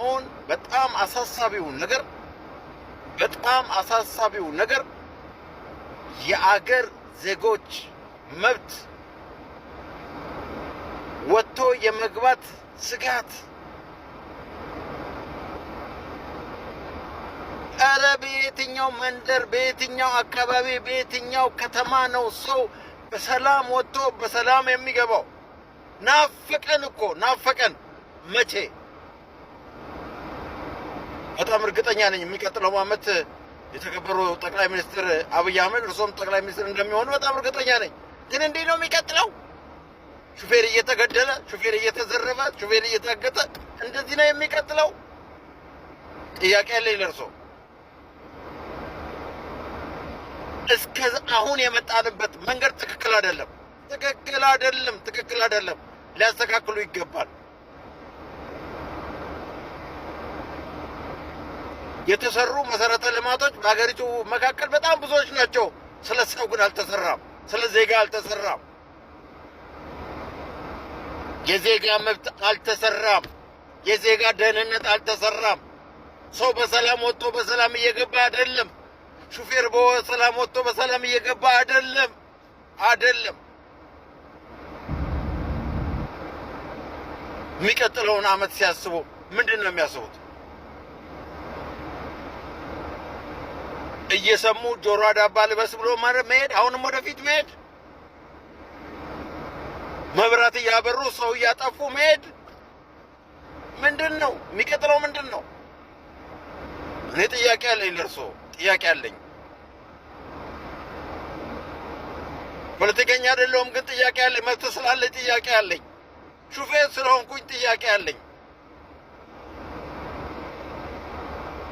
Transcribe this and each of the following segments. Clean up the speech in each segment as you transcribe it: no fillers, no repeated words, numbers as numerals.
አሁን በጣም አሳሳቢው ነገር የአገር ዜጎች መብት ወጥቶ የመግባት ስጋት። ኧረ በየትኛው መንደር፣ በየትኛው አካባቢ፣ በየትኛው ከተማ ነው ሰው በሰላም ወጥቶ በሰላም የሚገባው? ናፈቀን። መቼ? በጣም እርግጠኛ ነኝ የሚቀጥለው ዓመት የተከበሩ ጠቅላይ ሚኒስትር አብይ አህመድ እርሶም ጠቅላይ ሚኒስትር እንደሚሆኑ በጣም እርግጠኛ ነኝ። ግን እንዴት ነው የሚቀጥለው? ሹፌር እየተገደለ፣ ሹፌር እየተዘረፈ፣ ሹፌር እየታገተ እንደዚህ ነው የሚቀጥለው? ጥያቄ ያለኝ ለእርሶ። እስከ አሁን የመጣንበት መንገድ ትክክል አይደለም። ሊያስተካክሉ ይገባል። የተሰሩ መሰረተ ልማቶች በሀገሪቱ መካከል በጣም ብዙዎች ናቸው። ስለ ሰው ግን አልተሰራም። ስለ ዜጋ አልተሰራም። የዜጋ መብት አልተሰራም። የዜጋ ደህንነት አልተሰራም። ሰው በሰላም ወጥቶ በሰላም እየገባ አይደለም። ሹፌር በሰላም ወጥቶ በሰላም እየገባ አይደለም። የሚቀጥለውን ዓመት ሲያስቡ ምንድን ነው የሚያስቡት? እየሰሙ ጆሮ ዳባ ልበስ ብሎ መሄድ፣ አሁንም ወደፊት መሄድ፣ መብራት እያበሩ ሰው እያጠፉ መሄድ። ምንድን ነው የሚቀጥለው? ምንድን ነው? እኔ ጥያቄ አለኝ ለእርሶ፣ ጥያቄ አለኝ። ፖለቲከኛ አይደለሁም፣ ግን ጥያቄ አለኝ። መብት ስላለኝ ጥያቄ አለኝ። ሹፌር ስለሆንኩኝ ጥያቄ አለኝ።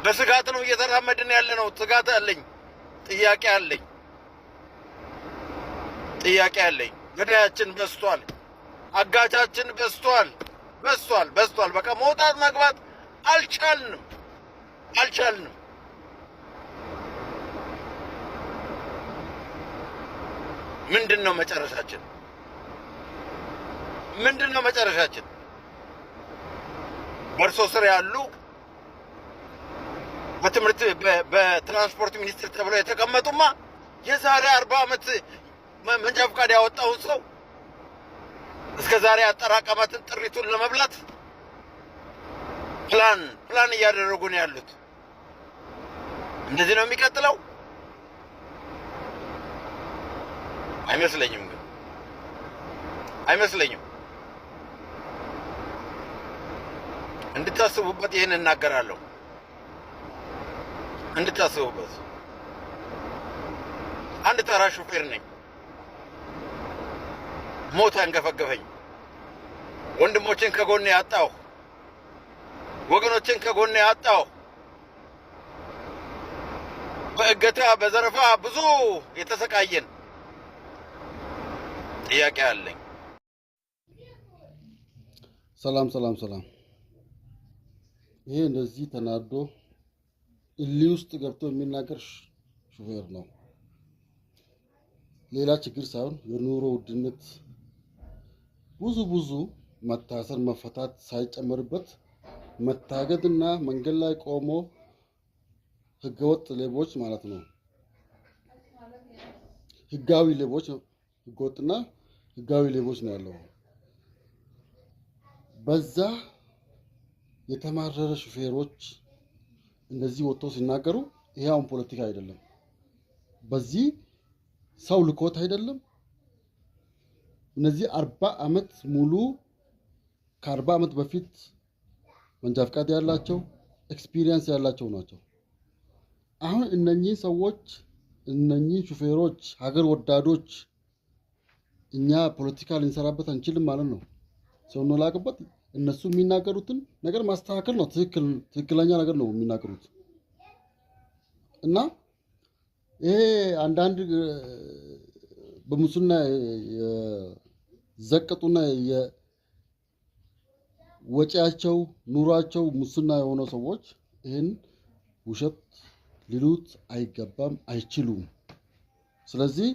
በስጋት ነው እየተራመድን ያለ ነው። ስጋት አለኝ። ጥያቄ አለኝ። ገዳያችን በዝቷል። አጋቻችን በዝቷል። በቃ መውጣት መግባት አልቻልንም። ምንድን ነው መጨረሻችን? በእርሶ ስር ያሉ በትራንስፖርት ሚኒስትር ተብለው የተቀመጡማ የዛሬ 40 ዓመት መንጃ ፈቃድ ያወጣውን ሰው እስከ ዛሬ ያጠራቀማትን ጥሪቱን ለመብላት ፕላን እያደረጉ ነው ያሉት። እንደዚህ ነው የሚቀጥለው? አይመስለኝም። እንድታስቡበት ይህን እናገራለሁ። እንድታስቡበት። አንድ ተራ ሹፌር ነኝ። ሞት አንገፈገፈኝ። ወንድሞችን ከጎኔ አጣሁ። ወገኖችን ከጎኔ አጣሁ። በእገታ በዘረፋ ብዙ የተሰቃየን። ጥያቄ አለኝ። ሰላም። ይሄ እንደዚህ ተናዶ እሊ ውስጥ ገብቶ የሚናገር ሹፌር ነው። ሌላ ችግር ሳይሆን የኑሮ ውድነት ብዙ መታሰር መፈታት ሳይጨመርበት መታገድና መንገድ ላይ ቆሞ ህገወጥ ሌቦች ማለት ነው። ህገወጥና ህጋዊ ሌቦች ነው ያለው። በዛ የተማረረ ሹፌሮች እንደዚህ ወጥቶ ሲናገሩ ይሄ አሁን ፖለቲካ አይደለም። በዚህ ሰው ልኮት አይደለም። እነዚህ 40 ዓመት ሙሉ ከ40 ዓመት በፊት መንጃ ፈቃድ ያላቸው ኤክስፒሪየንስ ያላቸው ናቸው። አሁን እነኚህ ሰዎች እነኚህ ሹፌሮች ሀገር ወዳዶች እኛ ፖለቲካ ልንሰራበት አንችልም ማለት ነው። ሰው ነው ላቀበት እነሱ የሚናገሩትን ነገር ማስተካከል ነው። ትክክለኛ ነገር ነው የሚናገሩት። እና ይሄ አንዳንድ በሙስና ዘቀጡና የወጪያቸው ኑሯቸው ሙስና የሆኑ ሰዎች ይህን ውሸት ሊሉት አይገባም፣ አይችሉም። ስለዚህ